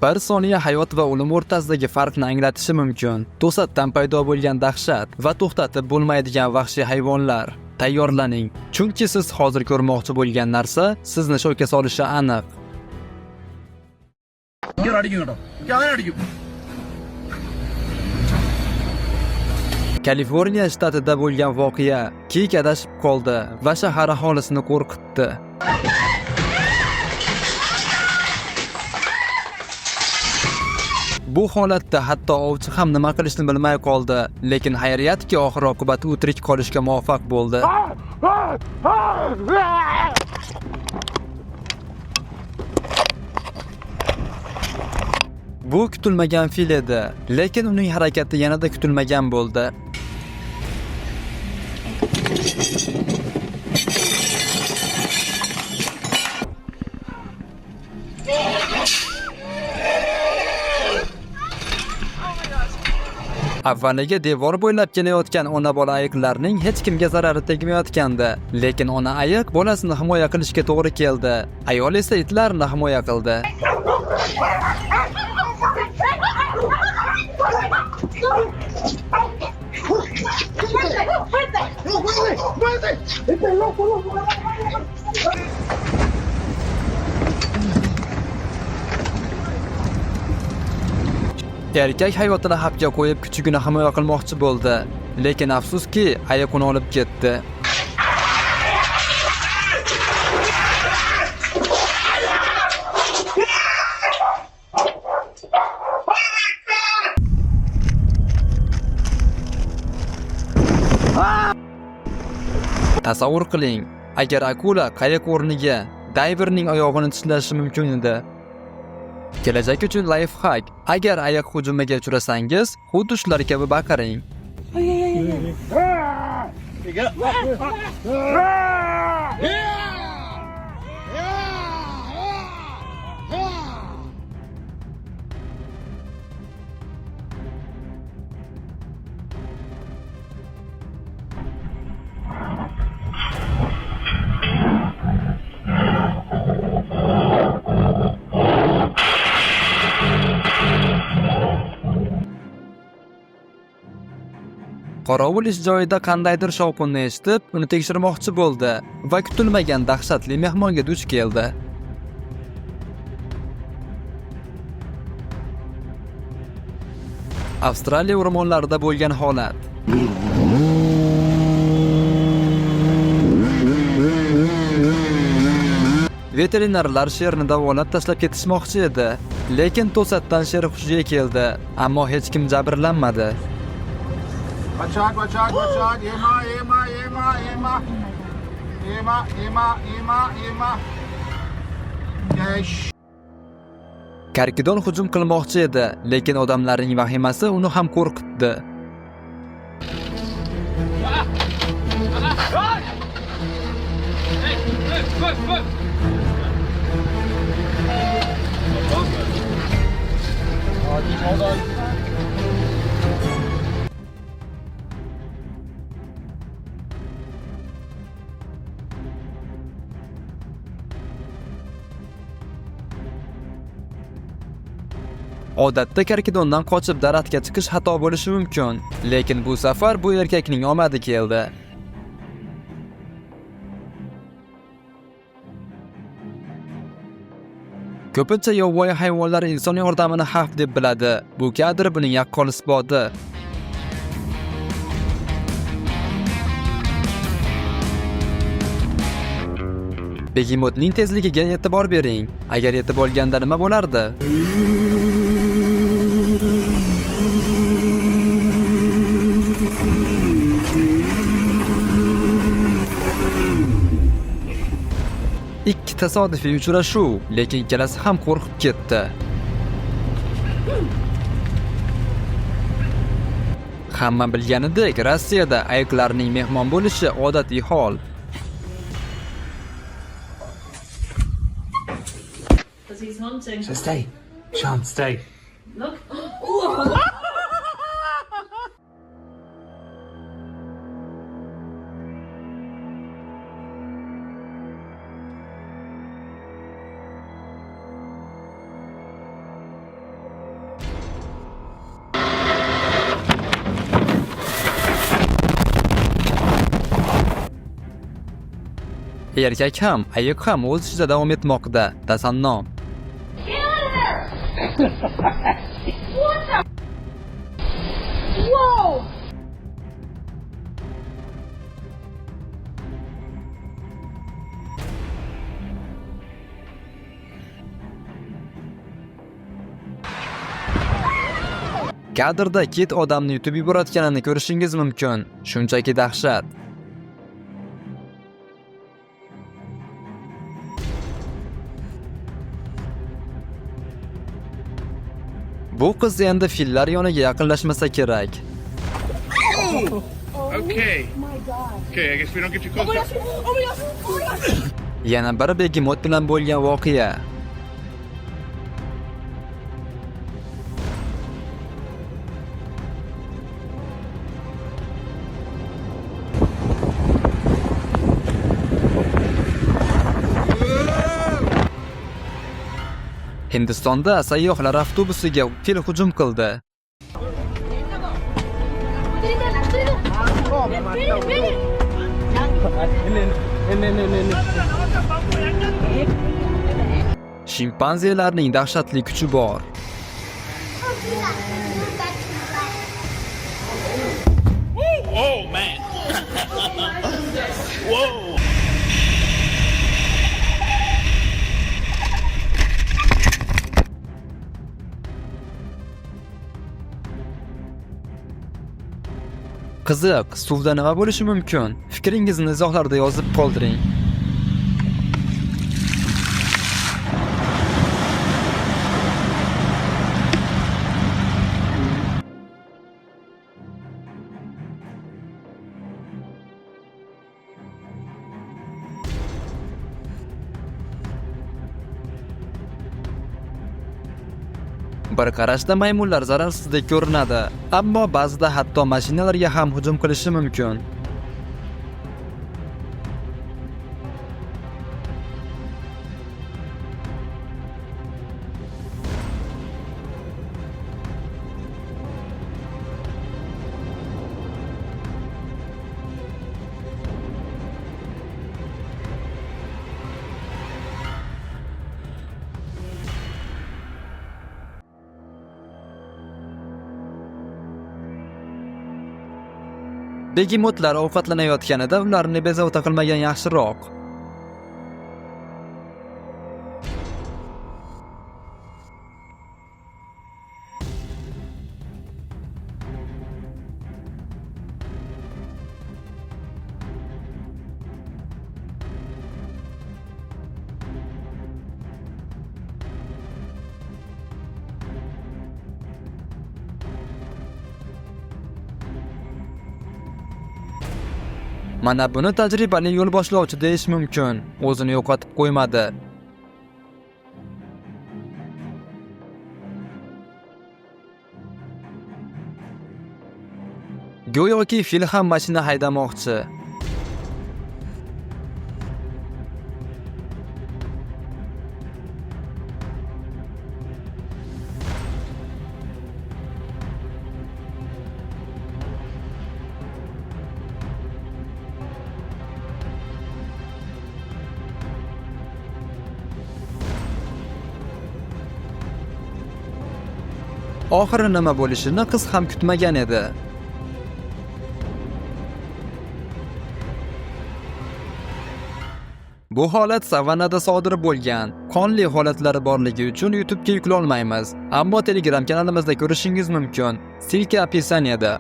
Bir soniya hayot va o'lim o'rtasidagi farqni anglatishi mumkin. To'satdan paydo bo'lgan dahshat va to'xtatib bo'lmaydigan vahshiy hayvonlar. Tayyorlaning, chunki siz hozir ko'rmoqchi bo'lgan narsa sizni shokka solishi aniq. Kaliforniya shtatida bo'lgan voqea kiyik adashib qoldi va shahar aholisini qo'rqitdi. Bu holatda hatto ovchi ham nima qilishni bilmay qoldi, lekin xayriyatki oxir-oqibat u tirik qolishga muvaffaq bo'ldi. Bu kutilmagan fil edi, lekin uning harakati yanada kutilmagan bo'ldi. Avvaliga devor bo'ylab kelayotgan ona-bola ayiqlarning hech kimga zarari tegmayotgandi, lekin ona ayiq bolasini himoya qilishga to'g'ri keldi. Ayol esa itlarni himoya qildi. Erkak hayotini xavfga qo'yib kuchugini himoya qilmoqchi bo'ldi, lekin afsuski ayiq uni olib ketdi. Tasavvur qiling, agar akula qayiq o'rniga dayverning oyog'ini tishlashi mumkin edi. Kelajak uchun lifehack: agar ayiq hujumiga uchrasangiz, xuddi shular kabi baqiring. Qorovul ish joyida qandaydir shovqinni eshitib, uni tekshirmoqchi bo'ldi va kutilmagan dahshatli mehmonga duch keldi. Avstraliya o'rmonlarida bo'lgan holat. Veterinarlar sherni davolab tashlab ketishmoqchi edi, lekin to'satdan sher hushiga keldi, ammo hech kim jabrlanmadi. Bachak, ema. Yesh. Karkidon hujum qilmoqchi edi, lekin odamlarning vahimasi uni ham qo'rqitdi. Odatda karkidondan qochib daraxtga chiqish xato bo'lishi mumkin, lekin bu safar bu erkakning omadi keldi. Ko'pincha yovvoyi hayvonlar inson yordamini xavf deb biladi. Bu kadr buning yaqqol isboti. Begimotning tezligiga e'tibor bering. Agar yetib olganda nima bo'lardi? Ikki tasodifiy uchrashuv, lekin ikkalasi ham qo'rqib ketdi. Hamma bilganidek, Rossiyada ayiqlarning mehmon bo'lishi odatiy hol. He's hunting. So stay. Sean, stay. Look. Erkak ham, ayiq ham o'z ishida davom etmoqda. Tasannom. Whoa! Kadrda kit odamni yutib yuborayotganini ko'rishingiz mumkin. Shunchaki dahshat. Bu qiz endi fillar yoniga yaqinlashmasa kerak. Okay. Okay, I guess we don't get too close. Yana bir begemot bilan bo'lgan voqea. Hindistonda sayyohlar avtobusiga fil hujum qildi. Shimpanzelarning dahshatli kuchi bor. Oh man. Whoa. Qiziq, suvda nima bo'lishi mumkin? Fikringizni izohlarda yozib qoldiring. Bir qarashda maymunlar zararsizdek ko'rinadi, ammo ba'zida hatto mashinalarga ham hujum qilishi mumkin. Begemotlar ovqatlanayotganida ularni bezovta qilmagan yaxshiroq. Mana buni tajribali yo'lboshlovchi deyish mumkin. O'zini yo'qotib qo'ymadi. Go'yoki fil ham mashina haydamoqchi. Oxiri nima bo'lishini qiz ham kutmagan edi. Bu holat savannada sodir bo'lgan. Qonli holatlari borligi uchun YouTube'ga yuklolmaymiz, ammo Telegram kanalimizda ko'rishingiz mumkin. Silka opisaniyada.